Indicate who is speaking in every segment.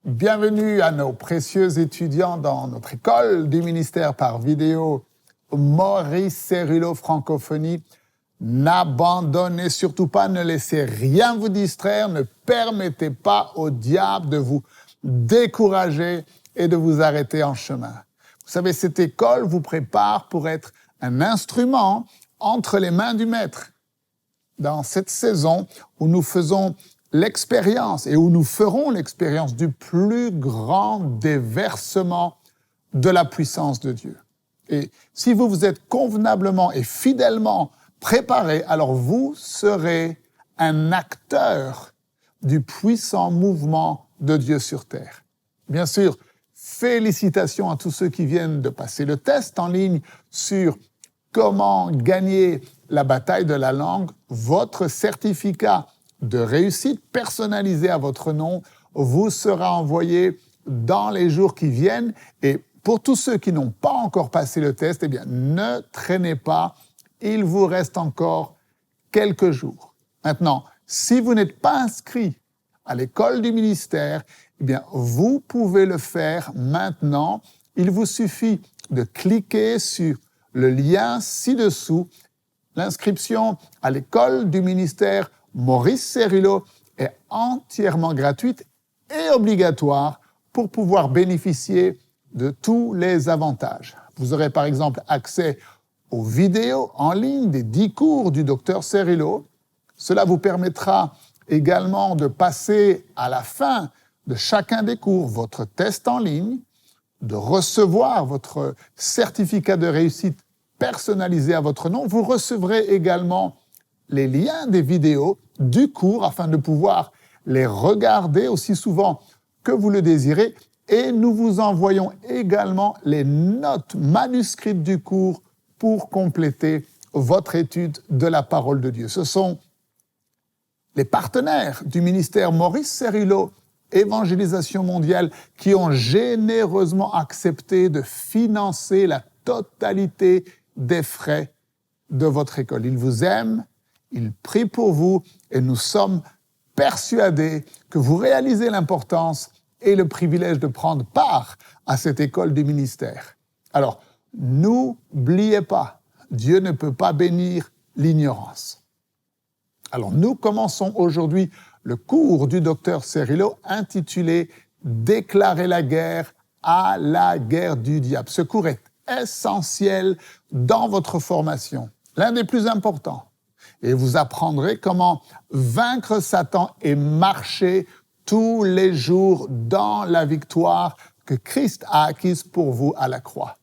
Speaker 1: Bienvenue à nos précieux étudiants dans notre école du ministère par vidéo Maurice Cerullo Francophonie. N'abandonnez surtout pas, ne laissez rien vous distraire, ne permettez pas au diable de vous décourager et de vous arrêter en chemin. Vous savez, cette école vous prépare pour être un instrument entre les mains du Maître. Dans cette saison où nous faisons l'expérience et où nous ferons l'expérience du plus grand déversement de la puissance de Dieu. Et si vous vous êtes convenablement et fidèlement préparé, alors vous serez un acteur du puissant mouvement de Dieu sur terre. Bien sûr, félicitations à tous ceux qui viennent de passer le test en ligne sur comment gagner la bataille de la langue. Votre certificat de réussite personnalisé à votre nom vous sera envoyé dans les jours qui viennent. Et pour tous ceux qui n'ont pas encore passé le test, eh bien, ne traînez pas, il vous reste encore quelques jours. Maintenant, si vous n'êtes pas inscrit à l'école du ministère, eh bien, vous pouvez le faire maintenant. Il vous suffit de cliquer sur le lien ci-dessous. L'inscription à l'école du ministère Maurice Cerullo est entièrement gratuite et obligatoire pour pouvoir bénéficier de tous les avantages. Vous aurez par exemple accès aux vidéos en ligne des 10 cours du Dr Cerullo. Cela vous permettra également de passer à la fin de chacun des cours votre test en ligne, de recevoir votre certificat de réussite personnalisé à votre nom. Vous recevrez également les liens des vidéos du cours afin de pouvoir les regarder aussi souvent que vous le désirez. Et nous vous envoyons également les notes manuscrites du cours pour compléter votre étude de la parole de Dieu. Ce sont les partenaires du ministère Maurice Cerullo Évangélisation mondiale qui ont généreusement accepté de financer la totalité des frais de votre école. Ils vous aiment, ils prient pour vous et nous sommes persuadés que vous réalisez l'importance et le privilège de prendre part à cette école du ministère. Alors, n'oubliez pas, Dieu ne peut pas bénir l'ignorance. Alors, nous commençons aujourd'hui le cours du Dr Cerullo intitulé « Déclarer la guerre à la guerre du diable ». Ce cours est essentiel dans votre formation, l'un des plus importants. Et vous apprendrez comment vaincre Satan et marcher tous les jours dans la victoire que Christ a acquise pour vous à la croix.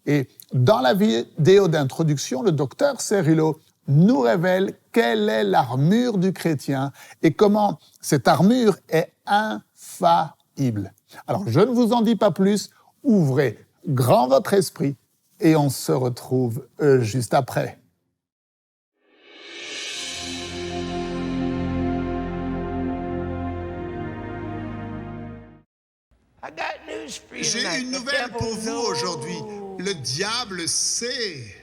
Speaker 1: Et dans la vidéo d'introduction, le Dr Cerullo nous révèle quelle est l'armure du chrétien et comment cette armure est infaillible. Alors, je ne vous en dis pas plus, ouvrez grand votre esprit et on se retrouve juste après.
Speaker 2: J'ai une nouvelle pour vous aujourd'hui. Le diable sait.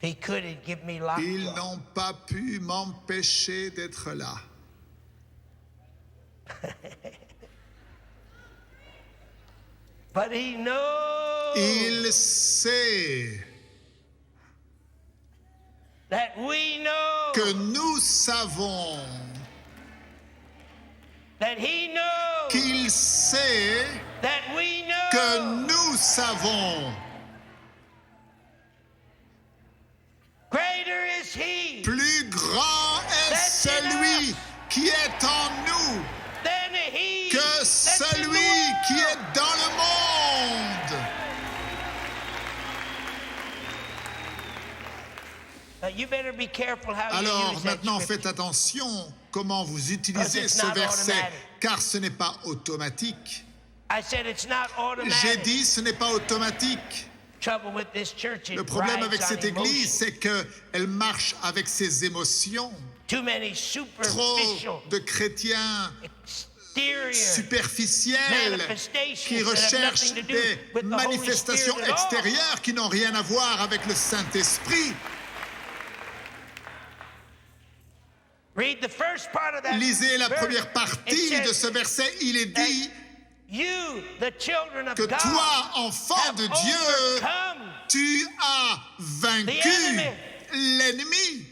Speaker 2: Ils n'ont pas pu m'empêcher d'être là. Il sait que nous savons qu'il sait que nous savons. Plus grand est celui qui est en nous que celui qui est dans le monde. Alors maintenant, faites attention comment vous utilisez ce verset, car ce n'est pas automatique. J'ai dit ce n'est pas automatique. Le problème avec cette église, c'est qu'elle marche avec ses émotions. Trop de chrétiens superficielles qui recherchent des manifestations extérieures qui n'ont rien à voir avec le Saint-Esprit. Lisez la première partie de ce verset, il est dit que toi, enfant de Dieu, tu as vaincu l'ennemi.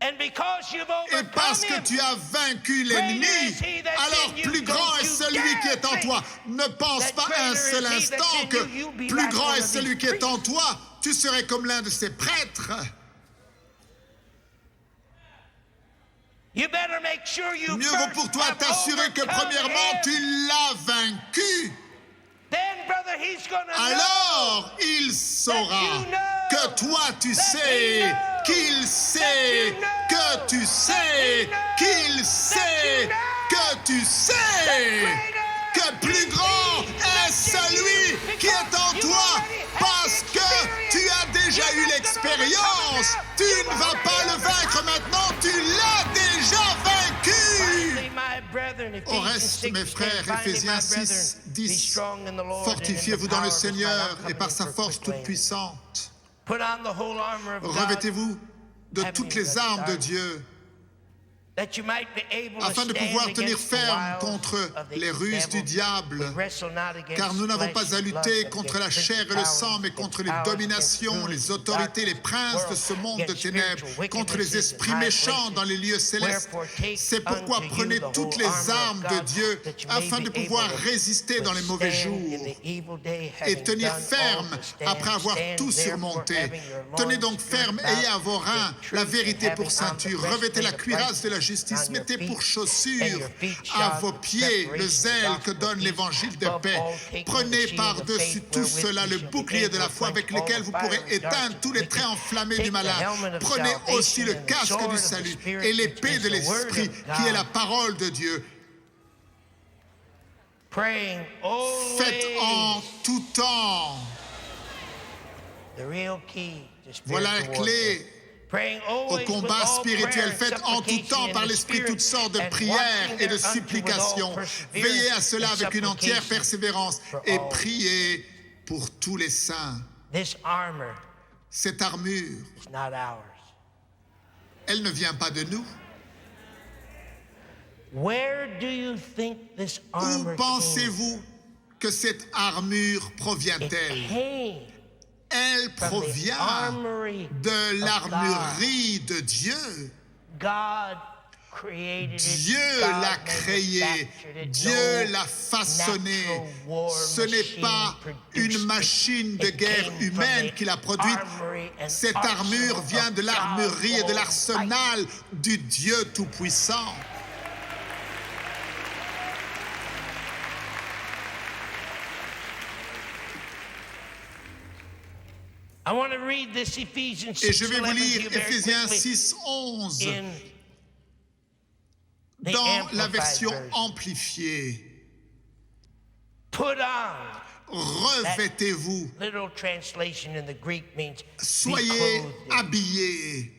Speaker 2: Et parce que tu as vaincu l'ennemi, alors plus grand est celui qui est en toi. Ne pense pas un seul instant que plus grand est celui qui est en toi. Tu serais comme l'un de ces prêtres. Mieux vaut pour toi t'assurer que premièrement tu l'as vaincu. Alors il saura que toi tu sais, qu'il sait, que tu sais, qu'il sait, que tu sais, que plus grand est celui qui est en toi, parce que tu as déjà eu l'expérience. Tu ne vas pas le vaincre maintenant, tu l'as déjà vaincu. Au reste, mes frères, Éphésiens 6, 10, fortifiez-vous dans le Seigneur et par sa force toute puissante. Revêtez-vous de toutes les armes de Dieu, afin de pouvoir tenir ferme contre les ruses du diable, car nous n'avons pas à lutter contre la chair et le sang, mais contre les dominations, les autorités, les princes de ce monde de ténèbres, contre les esprits méchants dans les lieux célestes. C'est pourquoi prenez toutes les armes de Dieu, afin de pouvoir résister dans les mauvais jours et tenir ferme après avoir tout surmonté. Tenez donc ferme, ayez à vos reins la vérité pour ceinture, revêtez la cuirasse de la justice, mettez pour chaussure à vos pieds le zèle que donne l'évangile de paix. Prenez par-dessus tout cela le bouclier de la foi avec lequel vous pourrez éteindre tous les traits enflammés du malin. Prenez aussi le casque du salut et l'épée de l'esprit qui est la parole de Dieu. Faites en tout temps. Voilà la clé au combat spirituel. Faites en tout temps par l'Esprit toutes sortes de prières et de supplications. Veillez à cela avec une entière persévérance et priez pour tous les saints. Cette armure, elle ne vient pas de nous. Où pensez-vous que cette armure provient-elle? Elle provient de l'armurerie de Dieu. Dieu l'a créée, Dieu l'a façonnée. Ce n'est pas une machine de guerre humaine qui l'a produite. Cette armure vient de l'armurerie et de l'arsenal du Dieu Tout-Puissant. Et je vais vous lire Éphésiens 6, 11 dans la version amplifiée. Revêtez-vous, soyez habillés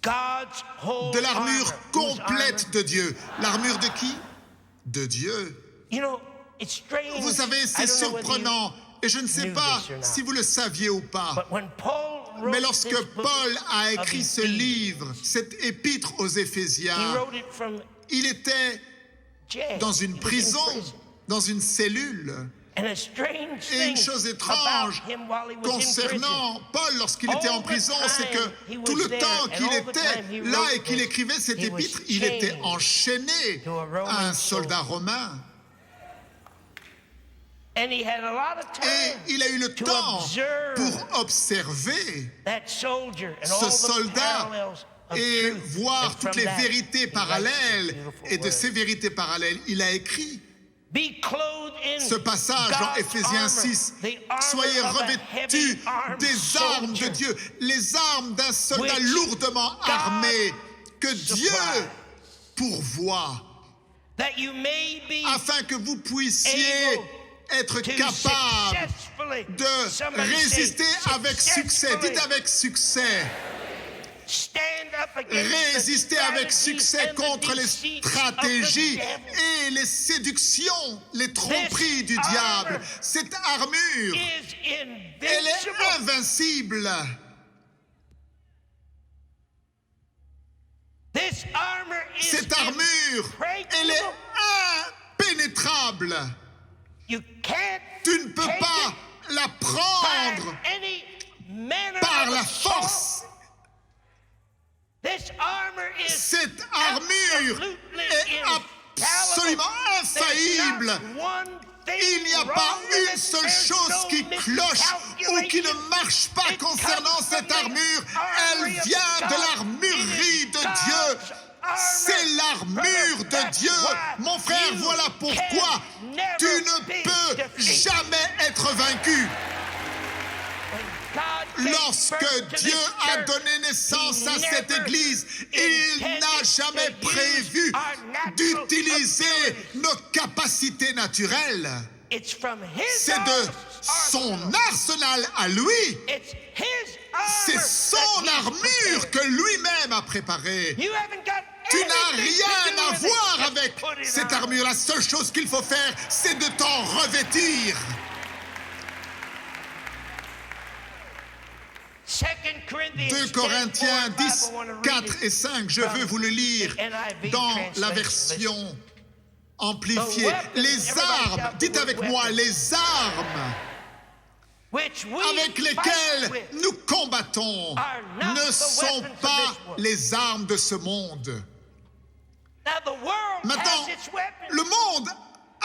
Speaker 2: de l'armure complète de Dieu. L'armure de qui? De Dieu. Vous savez, c'est surprenant. Et je ne sais pas si vous le saviez ou pas, mais lorsque Paul a écrit ce livre, cette épître aux Éphésiens, il était dans une prison, dans une cellule. Et une chose étrange concernant Paul lorsqu'il était en prison, c'est que tout le temps qu'il était là et qu'il écrivait cette épître, il était enchaîné à un soldat romain. Et il a eu le temps pour observer ce soldat et voir toutes les vérités parallèles. Et de ces vérités parallèles, il a écrit ce passage en Éphésiens 6. Soyez revêtus des armes de Dieu, les armes d'un soldat lourdement armé que Dieu pourvoit, afin que vous puissiez être capable de résister avec succès. Dites avec succès. résister avec succès contre les stratégies et les séductions, les tromperies du diable. Cette armure, elle est invincible. Cette armure, elle est impénétrable. Tu ne peux pas la prendre par la force. Cette armure est absolument infaillible. Il n'y a pas une seule chose qui cloche ou qui ne marche pas concernant cette armure. Elle vient de l'armurerie de Dieu. C'est l'armure de Dieu. Mon frère, voilà pourquoi tu ne peux jamais être vaincu. Lorsque Dieu a donné naissance à cette Église, il n'a jamais prévu d'utiliser nos capacités naturelles. C'est de son arsenal à lui. C'est son armure que lui-même a préparée. Tu n'as rien à voir avec cette armure. La seule chose qu'il faut faire, c'est de t'en revêtir. 2 Corinthiens 10, 4 et 5, je veux vous le lire dans la version amplifiée. Les armes, dites avec moi, les armes avec lesquelles nous combattons ne sont pas les armes de ce monde. Maintenant, le monde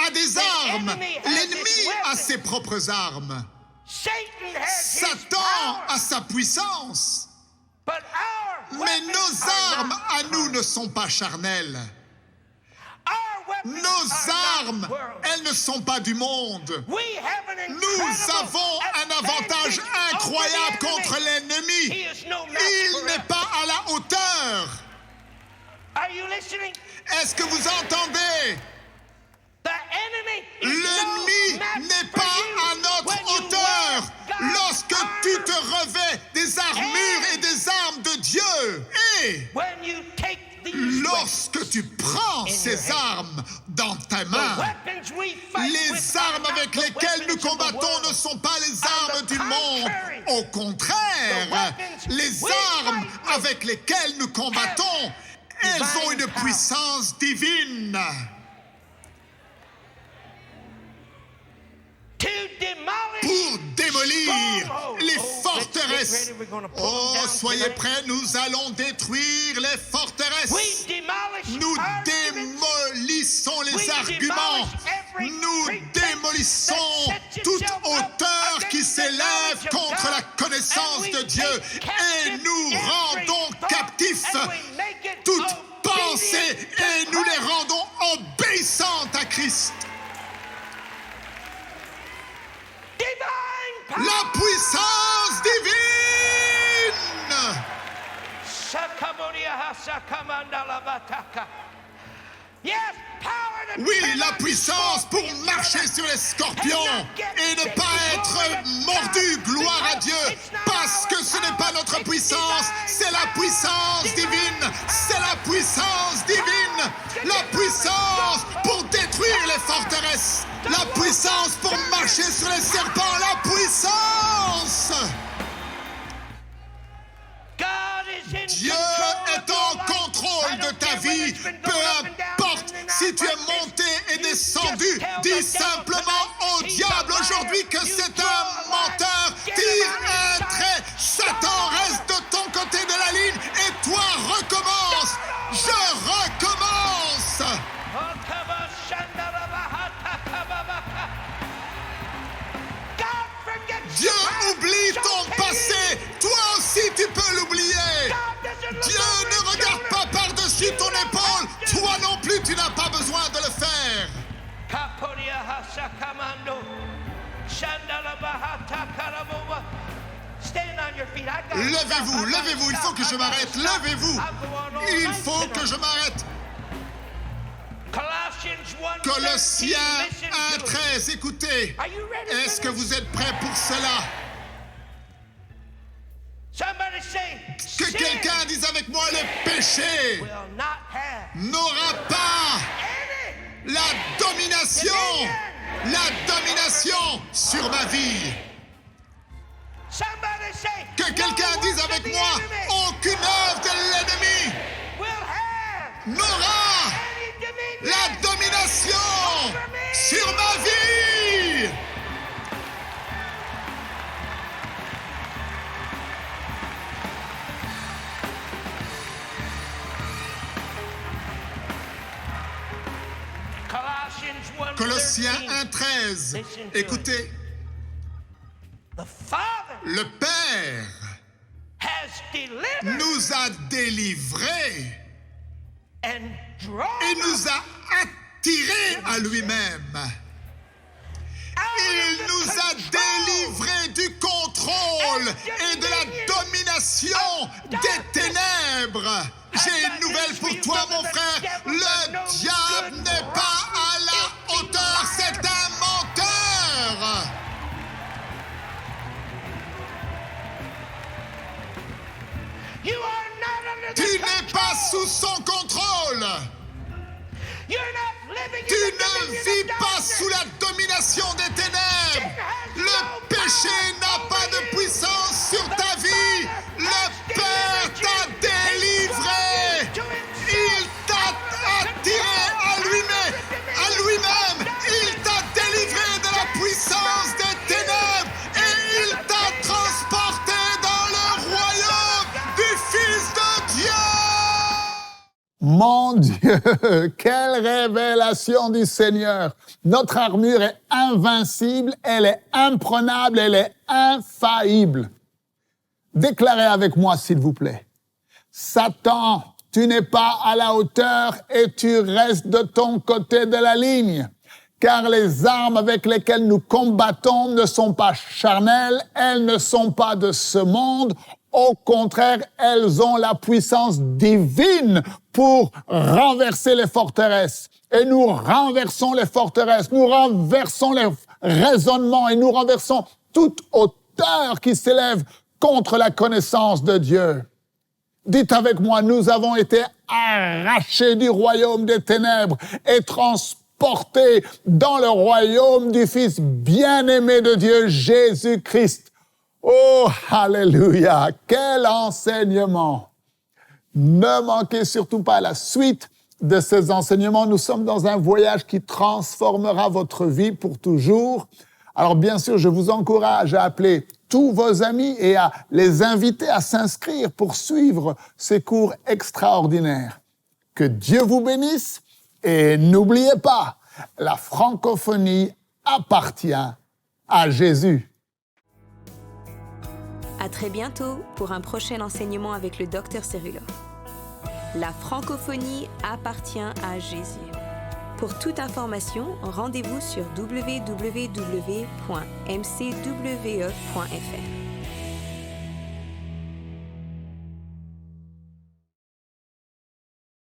Speaker 2: a des armes. L'ennemi a ses propres armes. Satan a sa puissance. Mais nos armes à nous ne sont pas charnelles. Nos armes, elles ne sont pas du monde. Nous avons un avantage incroyable contre l'ennemi. Il n'est pas à la hauteur. Est-ce que vous entendez? L'ennemi n'est pas à notre hauteur lorsque tu te revêts des armures et des armes de Dieu. Et lorsque tu prends ces armes dans ta main, les armes avec lesquelles nous combattons ne sont pas les armes du monde. Au contraire, les armes avec lesquelles nous combattons, elles ont une puissance divine. Pour démolir les forteresses. Oh, soyez prêts, nous allons détruire les forteresses. Nous démolissons les arguments. Nous démolissons toute hauteur qui s'élève contre la connaissance de Dieu. Et nous rendons captifs toute pensée et nous les rendons obéissantes à Christ. La puissance divine. Oui, la puissance pour marcher sur les scorpions et ne pas être mordu, gloire à Dieu, parce que ce n'est pas notre puissance, c'est la puissance divine, c'est la puissance divine, la puissance pour détruire les forteresses, la puissance pour marcher sur les serpents, la puissance. Dieu est en contrôle de ta vie, peu importe si tu es monté et descendu. Dis simplement au diable aujourd'hui que c'est un menteur. Tire un trait, Satan reste de ton côté de la ligne et toi recommence. Je recommence. Dieu oublie ton passé, toi aussi tu peux l'oublier. Dieu ne regarde pas par-dessus ton épaule, toi non plus tu n'as pas besoin de le faire. Levez-vous, levez-vous, il faut que je m'arrête, levez-vous. Il faut que je m'arrête. Colossiens 1:13, écoutez, est-ce que vous êtes prêts pour cela? Que quelqu'un dise avec moi, le péché n'aura pas la domination sur ma vie. Que quelqu'un dise avec moi, aucune œuvre de l'ennemi n'aura la domination sur ma vie. Colossiens 1:13. Écoutez. Le Père nous a délivrés et nous a attirés à lui-même. Il nous a délivrés du contrôle et de la domination des ténèbres. J'ai une nouvelle pour toi, mon frère. Le diable n'est pas à la hauteur, c'est un menteur. Tu n'es pas sous son contrôle. Tu ne vis pas sous la domination des ténèbres. Le péché n'a pas de puissance sur ta vie. Le Père t'a délivré. Il t'a attiré à lui-même. Il t'a délivré de la puissance des ténèbres et il t'a transporté dans le royaume du Fils de Dieu.
Speaker 1: Mon Dieu, quelle révélation du Seigneur! Notre armure est invincible, elle est imprenable, elle est infaillible. Déclarez avec moi, s'il vous plaît. Satan, tu n'es pas à la hauteur et tu restes de ton côté de la ligne. Car les armes avec lesquelles nous combattons ne sont pas charnelles, elles ne sont pas de ce monde. Au contraire, elles ont la puissance divine pour renverser les forteresses. Et nous renversons les forteresses, nous renversons les raisonnements et nous renversons toute hauteur qui s'élève contre la connaissance de Dieu. Dites avec moi, nous avons été arrachés du royaume des ténèbres et transportés dans le royaume du Fils bien-aimé de Dieu, Jésus-Christ. Oh, alléluia! Quel enseignement! Ne manquez surtout pas la suite de ces enseignements. Nous sommes dans un voyage qui transformera votre vie pour toujours. Alors bien sûr, je vous encourage à appeler tous vos amis et à les inviter à s'inscrire pour suivre ces cours extraordinaires. Que Dieu vous bénisse et n'oubliez pas, la francophonie appartient à Jésus.
Speaker 3: À très bientôt pour un prochain enseignement avec le Dr Cerullo. La francophonie appartient à Jésus. Pour toute information, rendez-vous sur www.mcwe.fr.